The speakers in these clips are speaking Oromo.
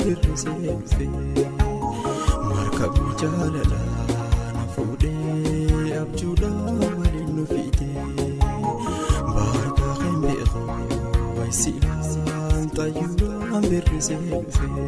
birrisee dhufee markabni jaalalaa na fuudhee abjuudhaan waliin nu fiitee baardaa kan beekoo waysiidhaan xayyuudhaan birrisee dhufee.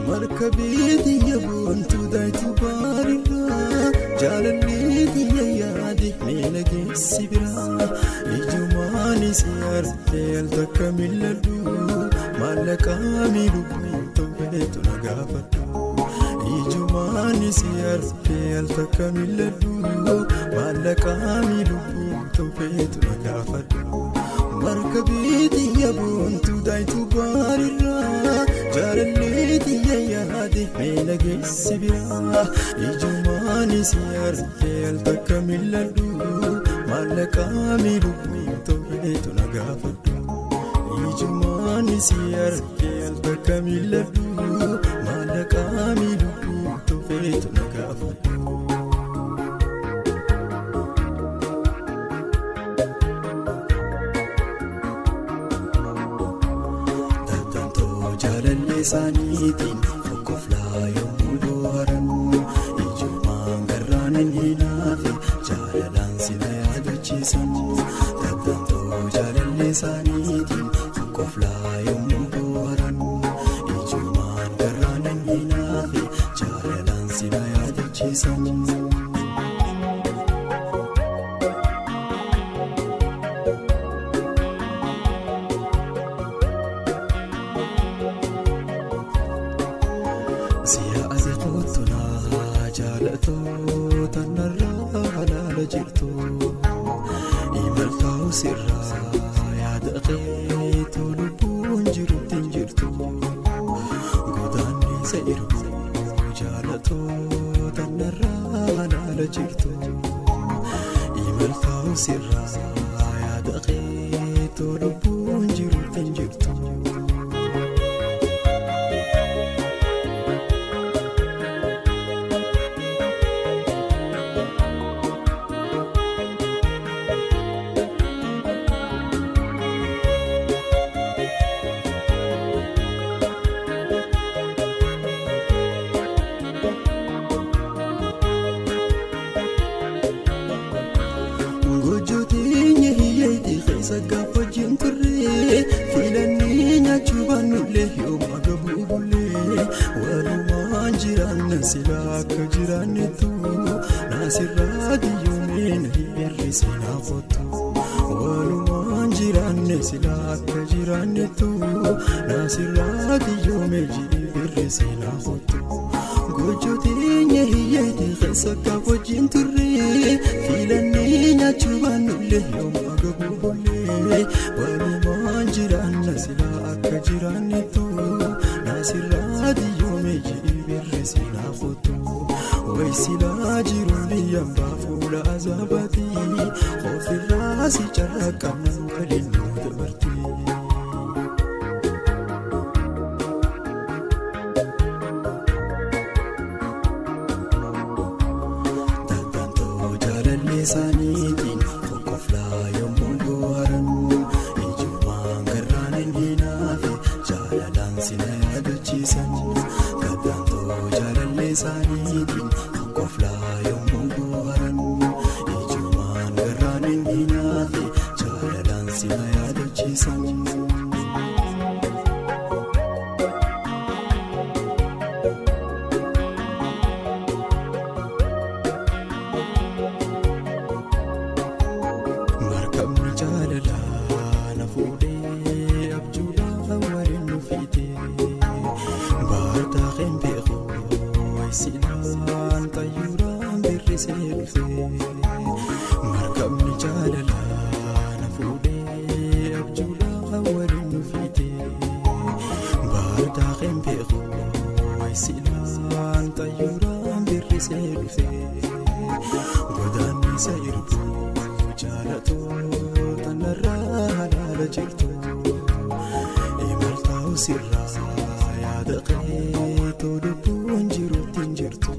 Markabiti yaabontu daayitu baariraa jaalalleeti yaade meela geessi biraa ijumaanis yaartee al takka milladhu maallaqaa miidhuu ta'eetu na gaafadhu ijumaanis yaartee al takka milladhu maallaqaa miidhuu ta'eetu na gaafadhu. Markabiti yaabontu daayitu baariraa jaalalleeti yaade meela geessi biraa ijumaanis yaartee al takka milladhu maallaqaa miidhuu ta'eetu na gaafadhu ijumaanis yaartee al takka milladhu maallaqaa miidhuu ta'eetu na gaafadhu. Saaniitiin fokkoflaa yommuu booharan ijumaan garraan hin hinaafe jaalalaan sina yaadachiisan tattaantoo jaalallee saaniitiin fokkoflaa yommuu booharan ijumaan garraan hin hinaafe jaalalaan sina yaadachiisan. Siyaasa kootunaa jaalatoo tanarraa halaala jirtu imaltaa sirraa yaada keetu lubbuun jirutti hin jirtu godaanneessa irkuu jaalatoo tanarraa halaala jirtu imaltaa sirraa yaada keetu lubbuun jirutti hin jirtu. Gojooteenye hiyyeetii keessa gaafa jirturree filannee nyaachuu baannullee yooma gabuu bullee walumaan jiraanna sila akka jiraannetu naasirraa giyyoomee na hir'isee naafottu walumaan jiraanne sila akka jiraannetu naasirraa giyyoomee hir'isee naafottu. Gojooteenye hiyyeetii keessa gaafa jirturree filannee nyaachuu baannullee yooma gabuu bullee walumaan jiraanna sila akka jiraannetu naasirraa giyyoomee hir'isee naafottu waysilaa jiruun yambaa fuula azaabatii ofirraa si carraaqanna waliin nu dabartii. Saaniitiin fokkoflaa yommuu booharan ijumaan garraan hin hinaafe jaalalaan sina yaadachiisan tattaantoo jaalallee saaniitiin fokkoflaa yommuu booharan ijumaan garraan hin hinaafe jaalalaan sina yaadachiisan. Markabni jaalalaa na fuudhee abjuudhaan waliin nu fiitee baardaa kan beekoo waysiidhaan xayyuudhaan birrisee dhufee markabni jaalalaa na fuudhee abjuudhaan waliin nu fiitee baardaa kan beekoo waysiidhaan xayyuudhaan birrisee dhufee. godaannisa irbuu jaalatoota narraa halaala jirtu imaltaa'u sirraa yaada keetu lubbuun jiruutti hin jirtu.